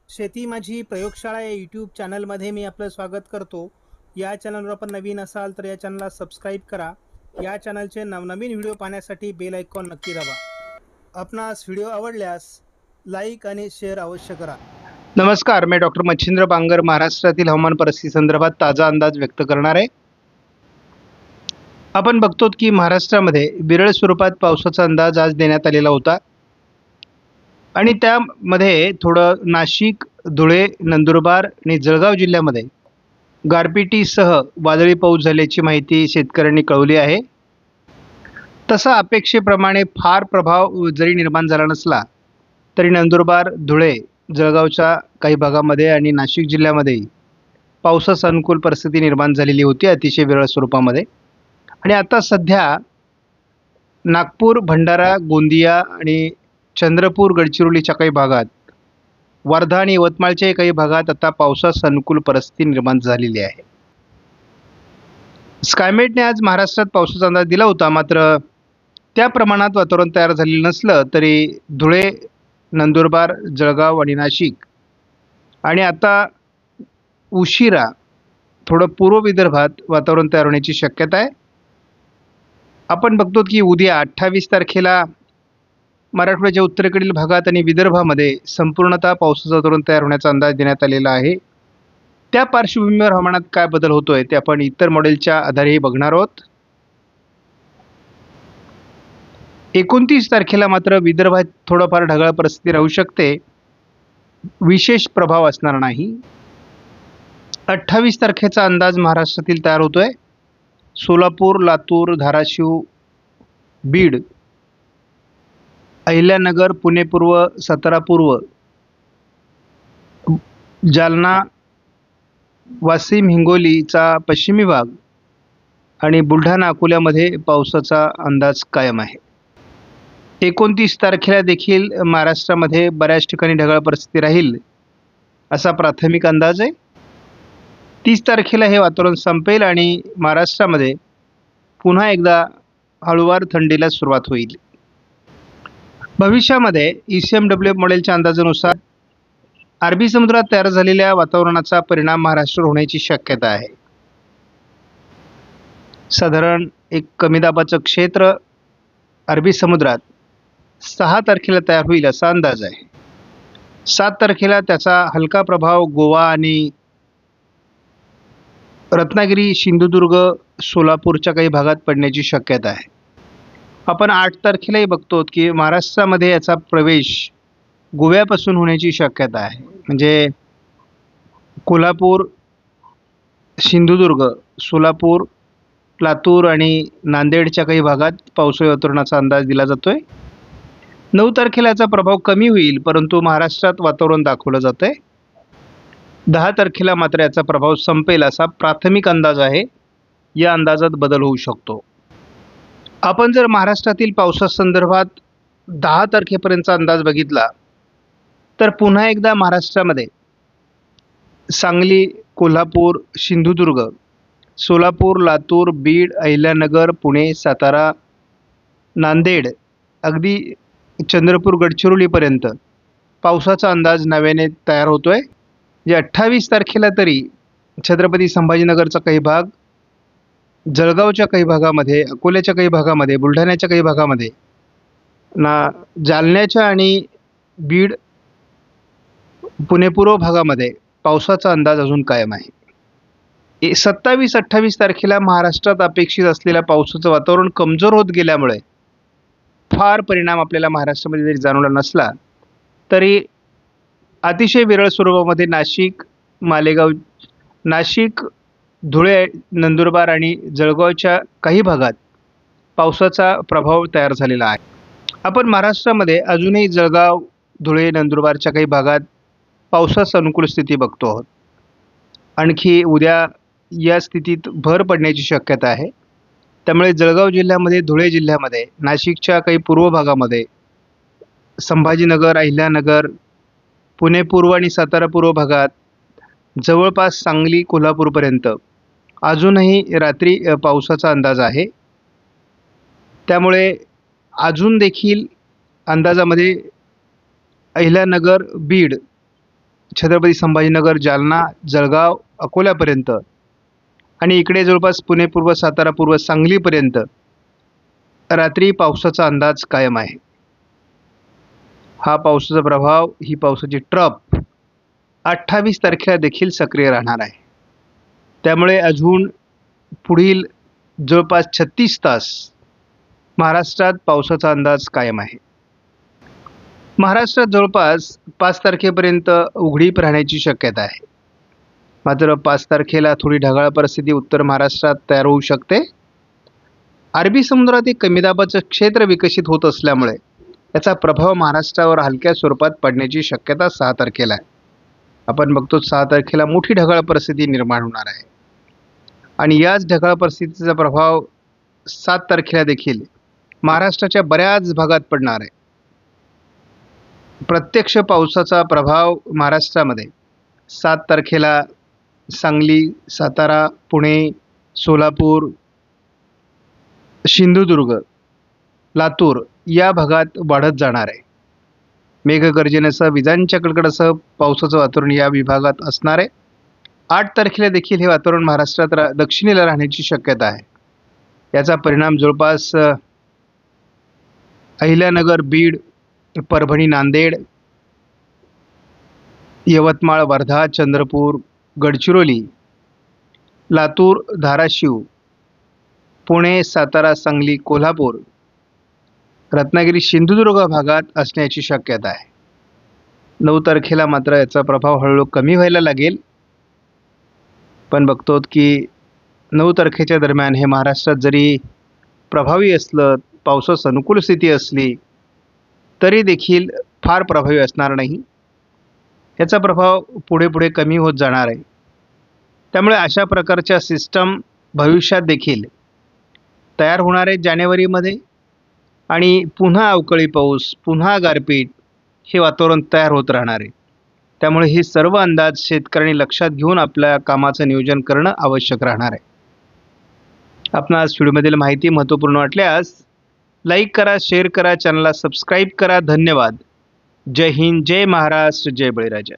शेती माझी प्रयोगशाळा या यूट्यूब चॅनलमध्ये मी आपलं स्वागत करतो. या चॅनलवर आपण नवीन असाल तर या चॅनलला सबस्क्राईब करा. या चॅनलचे नवनवीन व्हिडिओ पाहण्यासाठी बेल आयकॉन नक्की दाबा. आपणास व्हिडिओ आवडल्यास लाईक आणि शेअर अवश्य करा. नमस्कार, मी डॉक्टर मच्छिंद्र बांगर महाराष्ट्रातील हवामान परिस्थिती संदर्भात ताजा अंदाज व्यक्त करणार आहे. आपण बघतो की महाराष्ट्रामध्ये विरळ स्वरूपात पावसाचा अंदाज आज देण्यात आलेला होता आणि त्यामध्ये थोडं नाशिक, धुळे, नंदुरबार आणि जळगाव जिल्ह्यामध्ये गारपिटीसह वादळी पाऊस झाल्याची माहिती शेतकऱ्यांनी कळवली आहे. तसा अपेक्षेप्रमाणे फार प्रभाव जरी निर्माण झाला नसला तरी नंदुरबार, धुळे, जळगावच्या काही भागामध्ये आणि नाशिक जिल्ह्यामध्येही पावसास अनुकूल परिस्थिती निर्माण झालेली होती अतिशय विरळ स्वरूपामध्ये. आणि आता सध्या नागपूर, भंडारा, गोंदिया आणि चंद्रपूर, गडचिरोलीच्या काही भागात, वर्धा आणि यवतमाळच्याही काही भागात आता पावसास अनुकूल परिस्थिती निर्माण झालेली आहे. स्कायमेटने आज महाराष्ट्रात पावसाचा अंदाज दिला होता, मात्र त्या प्रमाणात वातावरण तयार झालेलं नसलं तरी धुळे, नंदुरबार, जळगाव आणि नाशिक आणि आता उशिरा थोडं पूर्व विदर्भात वातावरण तयार होण्याची शक्यता आहे. आपण बघतो की उद्या 28 तारखेला मराठवाड्याच्या उत्तरेकडील भागात आणि विदर्भामध्ये संपूर्णतः पावसाचं वातावरण तयार होण्याचा अंदाज देण्यात आलेला आहे. त्या पार्श्वभूमीवर हवामानात काय बदल होतोय ते आपण इतर मॉडेलच्या आधारेही बघणार आहोत. 29 तारखेला मात्र विदर्भात थोडंफार ढगाळ परिस्थिती राहू शकते, विशेष प्रभाव असणार नाही. 28 तारखेचा अंदाज महाराष्ट्रातील तयार होतोय. सोलापूर, लातूर, धाराशिव, बीड, अहिल्यानगर, पुणे पूर्व, सातारा पूर्व, जालना, वाशिम, हिंगोलीचा पश्चिमी भाग आणि बुलढाणा, अकोल्यामध्ये पावसाचा अंदाज कायम आहे. 29 तारखेला देखील महाराष्ट्रामध्ये बऱ्याच ठिकाणी ढगाळ परिस्थिती राहील असा प्राथमिक अंदाज आहे. 30 तारखेला हे वातावरण संपेल आणि महाराष्ट्रामध्ये पुन्हा एकदा हळूवार थंडीला सुरुवात होईल. भविष्यामध्ये ECMWF मॉडेलच्या अंदाजानुसार अरबी समुद्रात तयार झालेल्या वातावरणाचा परिणाम महाराष्ट्रावर होण्याची शक्यता आहे. साधारण एक कमी दाबाचं क्षेत्र अरबी समुद्रात 6 तारखेला तयार होईल असा अंदाज आहे. 7 तारखेला त्याचा हलका प्रभाव गोवा आणि रत्नागिरी, सिंधुदुर्ग, सोलापूरच्या काही भागात पडण्याची शक्यता आहे. आपण 8 तारखेलाही बघतो की महाराष्ट्रामध्ये याचा प्रवेश गोव्यापासून होण्याची शक्यता आहे. म्हणजे कोल्हापूर, सिंधुदुर्ग, सोलापूर, लातूर आणि नांदेडच्या काही भागात पावसाळी वातावरणाचा अंदाज दिला जातोय. 9 तारखेला याचा प्रभाव कमी होईल, परंतु महाराष्ट्रात वातावरण दाखवलं जात आहे. 10 तारखेला मात्र याचा प्रभाव संपेल असा प्राथमिक अंदाज आहे. या अंदाजात बदल होऊ शकतो. आपण जर महाराष्ट्रातील पावसासंदर्भात 10 तारखेपर्यंतचा अंदाज बघितला तर पुन्हा एकदा महाराष्ट्रामध्ये सांगली, कोल्हापूर, सिंधुदुर्ग, सोलापूर, लातूर, बीड, अहिल्यानगर, पुणे, सातारा, नांदेड, अगदी चंद्रपूर, गडचिरोलीपर्यंत पावसाचा अंदाज नव्याने तयार होतोय. जे 28 तारखेला तरी छत्रपती संभाजीनगरचा काही भाग, जळगावच्या काही भागामध्ये, अकोल्याच्या काही भागामध्ये, बुलढाण्याच्या काही भागामध्ये, जालन्याच्या आणि बीड, पुणे पूर्व भागामध्ये पावसाचा अंदाज अजून कायम आहे. 27-28 तारखेला महाराष्ट्रात अपेक्षित असलेल्या पावसाचं वातावरण कमजोर होत गेल्यामुळे फार परिणाम आपल्याला महाराष्ट्रामध्ये जरी जाणवला नसला तरी अतिशय विरळ स्वरूपामध्ये नाशिक, धुळे, नंदुरबार आणि जळगावच्या काही भागात पावसाचा प्रभाव तयार झालेला आहे. आपण महाराष्ट्रामध्ये अजूनही जळगाव, धुळे, नंदुरबारच्या काही भागात पावसास अनुकूल स्थिती बघतो आहोत. आणखी उद्या या स्थितीत भर पडण्याची शक्यता आहे. त्यामुळे जळगाव जिल्ह्यामध्ये, धुळे जिल्ह्यामध्ये, नाशिकच्या काही पूर्व भागामध्ये, संभाजीनगर, अहिल्यानगर, पुणे पूर्व आणि सातारा पूर्व भागात, जवळपास सांगली, कोल्हापूरपर्यंत अजूनही रात्री पावसाचा अंदाज आहे. त्यामुळे अजून देखील अंदाजामध्ये अहिल्यानगर, बीड छत्रपती संभाजीनगर, जालना, जळगाव, अकोल्यापर्यंत आणि इकडे जवळपास पुणे पूर्व, सातारा पूर्व, सांगलीपर्यंत रात्री पावसाचा अंदाज कायम आहे. हा पावसाचा प्रभाव, ही पावसाची ट्रप 28 तारखेला देखील सक्रिय राहणार आहे. त्यामुळे अजून पुढील जवळपास 36 तास महाराष्ट्रात पावसाचा अंदाज कायम आहे. महाराष्ट्रात जवळपास 5 तारखेपर्यंत उघडीप राहण्याची शक्यता आहे. मात्र 5 तारखेला थोडी ढगाळ परिस्थिती उत्तर महाराष्ट्रात तयार होऊ शकते. अरबी समुद्रात एक कमी दाबाचं क्षेत्र विकसित होत असल्यामुळे याचा प्रभाव महाराष्ट्रावर हलक्या स्वरूपात पडण्याची शक्यता 6 तारखेला आहे. आपण बघतो 6 तारखेला मोठी ढगाळ परिस्थिती निर्माण होणार आहे आणि याच ढगाळ परिस्थितीचा प्रभाव 7 तारखेला देखील महाराष्ट्राच्या बऱ्याच भागात पडणार आहे. प्रत्यक्ष पावसाचा प्रभाव महाराष्ट्रामध्ये 7 तारखेला सांगली, सातारा, पुणे, सोलापूर, सिंधुदुर्ग, लातूर या भागात वाढत जाणार आहे. मेघगर्जनेसह विजांच्या कडकडासह पावसाचं वातावरण या विभागात असणार आहे. 8 तारखेला देखील हे वातावरण महाराष्ट्रात दक्षिणेला राहण्याची शक्यता आहे. याचा परिणाम जवळपास अहिल्यानगर, बीड, परभणी, नांदेड, यवतमाळ, वर्धा, चंद्रपूर, गडचिरोली, लातूर, धाराशिव, पुणे, सातारा, सांगली, कोल्हापूर, रत्नागिरी, सिंधुदुर्ग भागात असण्याची शक्यता आहे. 9 तारखेला मात्र याचा प्रभाव हळूहळू कमी व्हायला लागेल. पण बघतो की 9 तारखेच्या दरम्यान हे महाराष्ट्रात जरी प्रभावी असलं, पावसास अनुकूल स्थिती असली तरी देखील फार प्रभावी असणार नाही. याचा प्रभाव पुढे पुढे कमी होत जाणार आहे. त्यामुळे अशा प्रकारच्या सिस्टम भविष्यात देखील तयार होणार आहेत जानेवारीमध्ये आणि पुन्हा अवकाळी पाऊस, पुन्हा गारपीट हे वातावरण तयार होत राहणार आहे. त्यामुळे हे सर्व अंदाज शेतकऱ्यांनी लक्षात घेऊन आपल्या कामाचं नियोजन करणं आवश्यक राहणार आहे. आपणास व्हिडिओमधील माहिती महत्त्वपूर्ण वाटल्यास लाईक करा, शेअर करा, चॅनलला सबस्क्राईब करा. धन्यवाद. जय हिंद, जय महाराष्ट्र, जय बळीराजा.